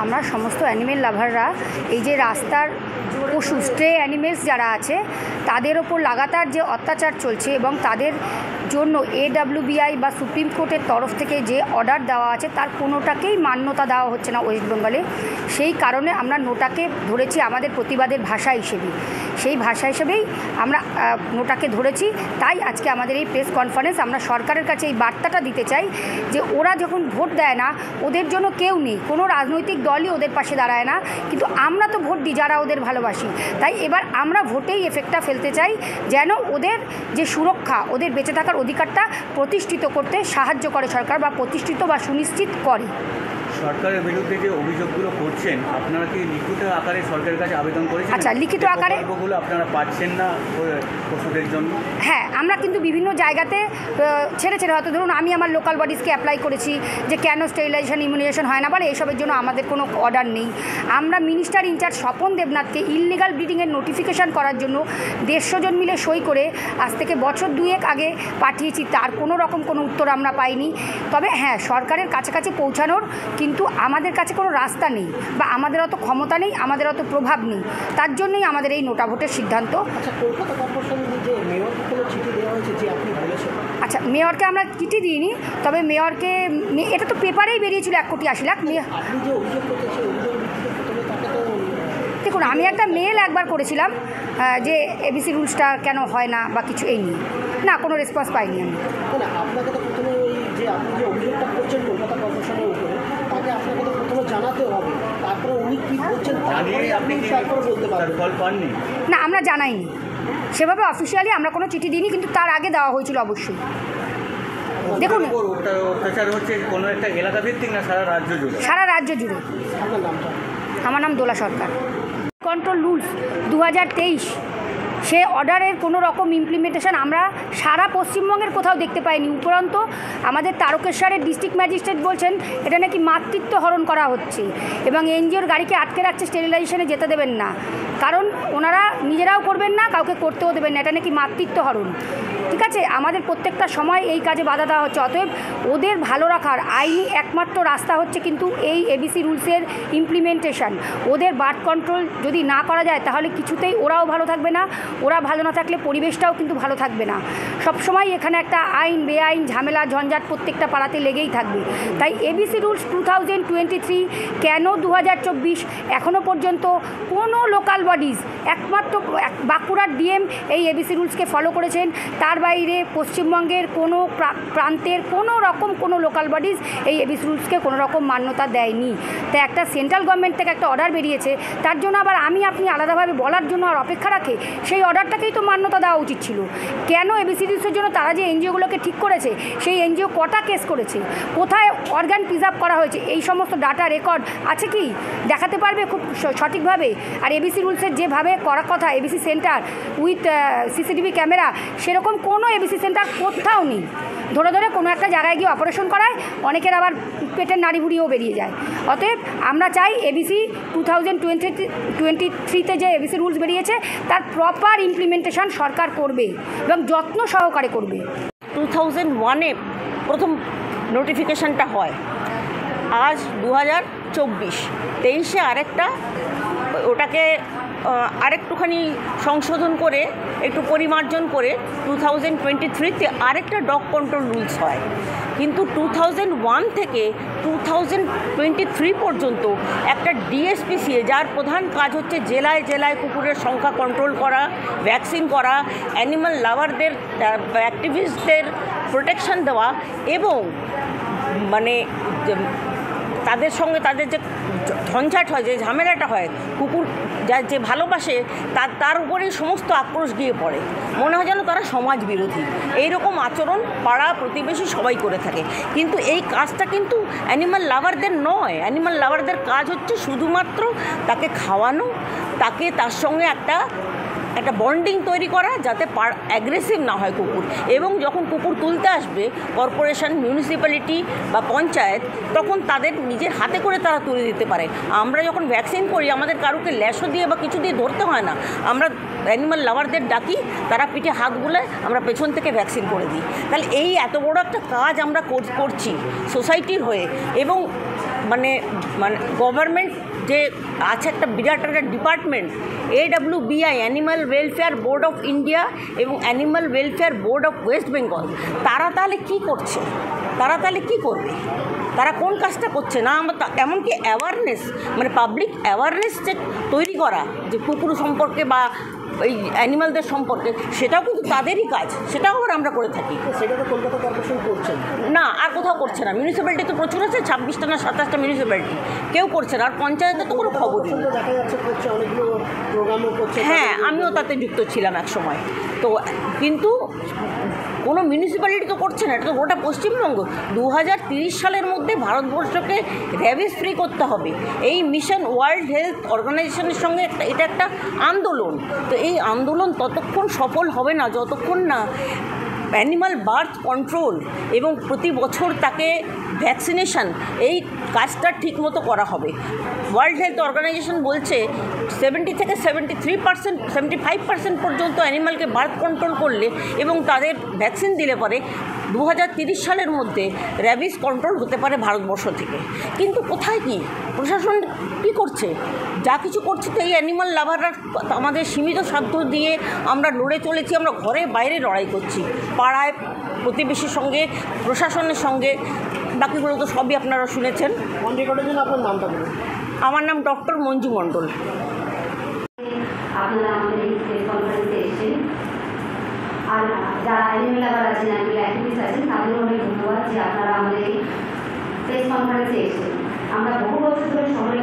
আমরা সমস্ত অ্যানিমেল লাভাররা এই যে রাস্তার পশু স্ট্রে অ্যানিমেলস যারা আছে তাদের ওপর লাগাতার যে অত্যাচার চলছে এবং তাদের জন্য AWBI বা সুপ্রিম কোর্টের তরফ থেকে যে অর্ডার দেওয়া আছে তার কোনোটাকেই মান্যতা দেওয়া হচ্ছে না ওয়েস্ট বেঙ্গলে। সেই কারণে আমরা নোটাকে ধরেছি আমাদের প্রতিবাদের ভাষা হিসেবে, সেই ভাষা হিসেবেই আমরা নোটাকে ধরেছি। তাই আজকে আমাদের এই প্রেস কনফারেন্স। আমরা সরকারের কাছে এই বার্তাটা দিতে চাই যে ওরা যখন ভোট দেয় না ওদের জন্য কেউ নেই, কোনো রাজনৈতিক দলই ওদের পাশে দাঁড়ায় না, কিন্তু আমরা তো ভোট দিই যারা ওদের ভালোবাসি। তাই এবার আমরা ভোটেই এফেক্টটা ফেলতে চাই যেন ওদের যে সুরক্ষা, ওদের বেঁচে থাকার অধিকারটা প্রতিষ্ঠিত করতে সাহায্য করে সরকার, বা প্রতিষ্ঠিত বা সুনিশ্চিত করে। সরকারের বিরুদ্ধে যে অভিযোগগুলো করছেন আপনারা কি লিখিত আকারে সরকারের কাছে আবেদন করেছেন? আচ্ছা, লিখিত আকারে প্রকল্পগুলো আপনারা পাচ্ছেন না পশুদের জন্য? হ্যাঁ, আমরা কিন্তু বিভিন্ন জায়গাতে ছেড়ে হয়তো ধরুন আমি আমার লোকাল বডিজকে অ্যাপ্লাই করেছি যে কেন স্টেরিলাইজেশন ইমিউনাইজেশন হয় না, বলে এইসবের জন্য আমাদের কোনো অর্ডার নেই। আমরা মিনিস্টার ইনচার্জ স্বপন দেবনাথকে ইললিগাল ব্রিডিংয়ের নোটিফিকেশান করার জন্য 150 জন মিলে সই করে আজ থেকে বছর 2 আগে পাঠিয়েছি, তার কোনো রকম কোনো উত্তর আমরা পাইনি। তবে হ্যাঁ, সরকারের কাছাকাছি পৌঁছানোর কিন্তু আমাদের কাছে কোনো রাস্তা নেই, বা আমাদের অত ক্ষমতা নেই, আমাদের অত প্রভাব নেই। তার জন্যই আমাদের এই নোটা ভোটের সিদ্ধান্ত। আচ্ছা, মেয়রকে আমরা চিঠি দিইনি, তবে মেয়রকে এটা তো পেপারেই বেরিয়েছিল 1,80,00,000। দেখুন, আমি একটা মেল একবার করেছিলাম যে ABC রুলসটা কেন হয় না বা কিছু, এই নিয়ে না কোনো রেসপন্স পাইনি আমি। আপনাকে তো প্রথমে ওই যে আপনি যে অভিযোগটা করছেন কলকাতা কর্পোরেশনের উপরে, তাকে আপনাকে তো প্রথমে জানাতে হবে, তারপরে উনি কী বলছেন তারপরে বলতে পারবেন। না, আমরা জানাইনি সেভাবে অফিসিয়ালি, আমরা কোনো চিঠি দিইনি, কিন্তু তার আগে দেওয়া হয়েছিল অবশ্যই। দেখুন, অত্যাচার হচ্ছে কোনো একটা এলাকা ভিত্তিক না সারা রাজ্য জুড়ে? সারা রাজ্য জুড়ে। আমার নাম দোলা সরকার। কন্ট্রোল রুলস 2023 সে অর্ডারের কোনো রকম ইমপ্লিমেন্টেশন আমরা সারা পশ্চিমবঙ্গের কোথাও দেখতে পাইনি। উপরন্ত আমাদের তারকেশ্বরের ডিস্ট্রিক্ট ম্যাজিস্ট্রেট বলছেন এটা নাকি মাতৃত্ব হরণ করা হচ্ছে, এবং এনজিওর গাড়িকে আটকে রাখছে, স্টেরিলাইজেশনে যেতে দেবেন না, কারণ ওনারা নিজেরাও করবেন না, কাউকে করতেও দেবেন না, এটা নাকি মাতৃত্ব হরণ। ঠিক আছে, আমাদের প্রত্যেকটা সময় এই কাজে বাধা দেওয়া হচ্ছে। অতএব ওদের ভালো রাখার আইনি একমাত্র রাস্তা হচ্ছে কিন্তু এই ABC রুলসের ইমপ্লিমেন্টেশন। ওদের বার্থ কন্ট্রোল যদি না করা যায় তাহলে কিছুতেই ওরাও ভালো থাকবে না, ওরা ভালো না থাকলে পরিবেশটাও কিন্তু ভালো থাকবে না। সবসময় এখানে একটা আইন বেআইন ঝামেলা ঝঞ্ঝাট প্রত্যেকটা পাড়াতে লেগেই থাকবে। তাই ABC রুলস 2023 কেন 2024 এখনও পর্যন্ত কোনো লোকাল বডিজ, একমাত্র বাঁকুড়ার DM এই ABC রুলসকে ফলো করেছেন, তার বাইরে পশ্চিমবঙ্গের কোনো প্রান্তের কোনো রকম কোনো লোকাল বডিজ এই ABC রুলসকে কোনো রকম মান্যতা দেয়নি। তাই একটা সেন্ট্রাল গভর্নমেন্ট থেকে একটা অর্ডার বেরিয়েছে, তার জন্য আবার আপনি আলাদাভাবে বলার জন্য আর অপেক্ষা রাখে? সেই অর্ডারটাকেই তো মান্যতা দেওয়া উচিত ছিল। কেন ABC রুলসের জন্য তারা যে এনজিওগুলোকে ঠিক করেছে, সেই এনজিও কটা কেস করেছে, কোথায় অর্গান প্রিজার্ভ করা হয়েছে, এই সমস্ত ডাটা রেকর্ড আছে কি দেখাতে পারবে খুব সঠিকভাবে? আর ABC রুলসের যেভাবে করার কথা ABC centre with CCTV camera, সেরকম কোনো ABC সেন্টার কোথাও নেই। ধরে ধরে কোনো একটা জায়গায় গিয়ে অপারেশন করায়, অনেকের আবার পেটের নাড়িভুড়িও বেরিয়ে যায়। অতএব আমরা চাই ABC 2023-তে যে ABC রুলস বেরিয়েছে তার প্রপার ইমপ্লিমেন্টেশন সরকার করবে এবং যত্ন সহকারে করবে। 2001-এ প্রথম নোটিফিকেশানটা হয়, আজ 2024, 23-এ আরেকটা, ওটাকে আরেকটুখানি সংশোধন করে একটু পরিমার্জন করে 2023-তে আরেকটা ডগ কন্ট্রোল রুলস হয়। কিন্তু 2001 থেকে 2023 পর্যন্ত একটা DSPCA, যার প্রধান কাজ হচ্ছে জেলায় জেলায় কুকুরের সংখ্যা কন্ট্রোল করা, ভ্যাকসিন করা, অ্যানিমাল লাভারদের অ্যাক্টিভিস্টদের প্রোটেকশন দেওয়া, এবং মানে তাদের সঙ্গে তাদের যে ঝঞ্ঝাট হয়, যে ঝামেলাটা হয়, কুকুর যা যে ভালোবাসে তার উপরেই সমস্ত আক্রোশ গিয়ে পড়ে। মনে হয় যেন তারা সমাজ বিরোধী। এইরকম আচরণ পাড়া প্রতিবেশী সবাই করে থাকে। কিন্তু এই কাজটা কিন্তু অ্যানিমাল লাভারদের নয়। অ্যানিমাল লাভারদের কাজ হচ্ছে শুধুমাত্র তাকে খাওয়ানো, তার সঙ্গে একটা একটা বন্ডিং তৈরি করা, যাতে অ্যাগ্রেসিভ না হয় কুকুর, এবং যখন কুকুর তুলতে আসবে কর্পোরেশন, মিউনিসিপ্যালিটি বা পঞ্চায়েত, তখন তাদের নিজের হাতে করে তারা তুলে দিতে পারে। আমরা যখন ভ্যাকসিন করি আমাদের কারুকে ল্যাশো দিয়ে বা কিছু দিয়ে ধরতে হয় না, আমরা অ্যানিমাল লাভারদের ডাকি, তারা পিঠে হাত বুলায়, আমরা পেছন থেকে ভ্যাকসিন করে দিই। তাহলে এই এত বড় একটা কাজ আমরা করছি সোসাইটির হয়ে, এবং মানে গভর্নমেন্ট যে আছে একটা বিরাট একটা department AWBI, animal welfare board of India এবং animal welfare board of West Bengal, তারা তাহলে কী করছে? তারা তাহলে কী করবে? তারা কোন কাজটা করছে না? আমরা এমনকি অ্যাওয়ারনেস, মানে পাবলিক অ্যাওয়ারনেস যে তৈরি করা, যে কুকুর সম্পর্কে বা এই অ্যানিমালদের সম্পর্কে, সেটাও কিন্তু তাদেরই কাজ, সেটাও আবার আমরা করে থাকি। সেটা তো কলকাতা কর্পোরেশন করছেন না, আর কোথাও করছে না। মিউনিসিপ্যালিটি তো প্রচুর আছে, 26টা না 27টা মিউনিসিপ্যালিটি, কেউ করছে না। আর পঞ্চায়েতে তো কোনো খবরই নেই। দেখা যাচ্ছে করছে, অনেকগুলো প্রোগ্রামও করছে। হ্যাঁ, আমিও তাতে যুক্ত ছিলাম এক সময়। তো কিন্তু কোনো মিউনিসিপ্যালিটি তো করছে না, এটা তো গোটা পশ্চিমবঙ্গ। 2030 সালের মধ্যে ভারতবর্ষকে র্যাবিস ফ্রি করতে হবে। এই মিশন ওয়ার্ল্ড হেলথ অর্গানাইজেশনের সঙ্গে এটা একটা আন্দোলন। তো এই আন্দোলন ততক্ষণ সফল হবে না যতক্ষণ না অ্যানিমাল বার্থ কন্ট্রোল এবং প্রতি বছর তাকে ভ্যাকসিনেশন, এই কাজটা ঠিকমতো করা হবে। ওয়ার্ল্ড হেলথ অর্গানাইজেশন বলছে 70 থেকে 73%, 75% পর্যন্ত অ্যানিমালকে বার্থ কন্ট্রোল করলে এবং তাদের ভ্যাকসিন দিলে পরে 2030 সালের মধ্যে র্যাবিস কন্ট্রোল হতে পারে ভারতবর্ষ থেকে। কিন্তু কোথায় কি প্রশাসন কী করছে? যা কিছু করছে তো এই অ্যানিমাল লাভাররা আমাদের সীমিত সাধ্য দিয়ে আমরা লড়ে চলেছি। আমরা ঘরে বাইরে লড়াই করছি, পাড়ায়, প্রতিবেশীর সঙ্গে, প্রশাসনের সঙ্গে, বাকিগুলো তো সবই আপনারা শুনেছেন। অন রেকর্ডের জন্য আপনার নামটা বলুন। আমার নাম ডক্টর মঞ্জু মণ্ডল। আপনারা আমাদের এই প্রেস কনফারেন্সে এসেছেন, আর যারা অ্যানিমেল লাভার আছেন, অ্যানিমেল অ্যাক্টিভিস্ট আছেন, তাদেরও অনেক ধন্যবাদ যে আপনারা আমাদের এই প্রেস কনফারেন্সে এসেছেন। আমরা বহু বছর ধরে শহরে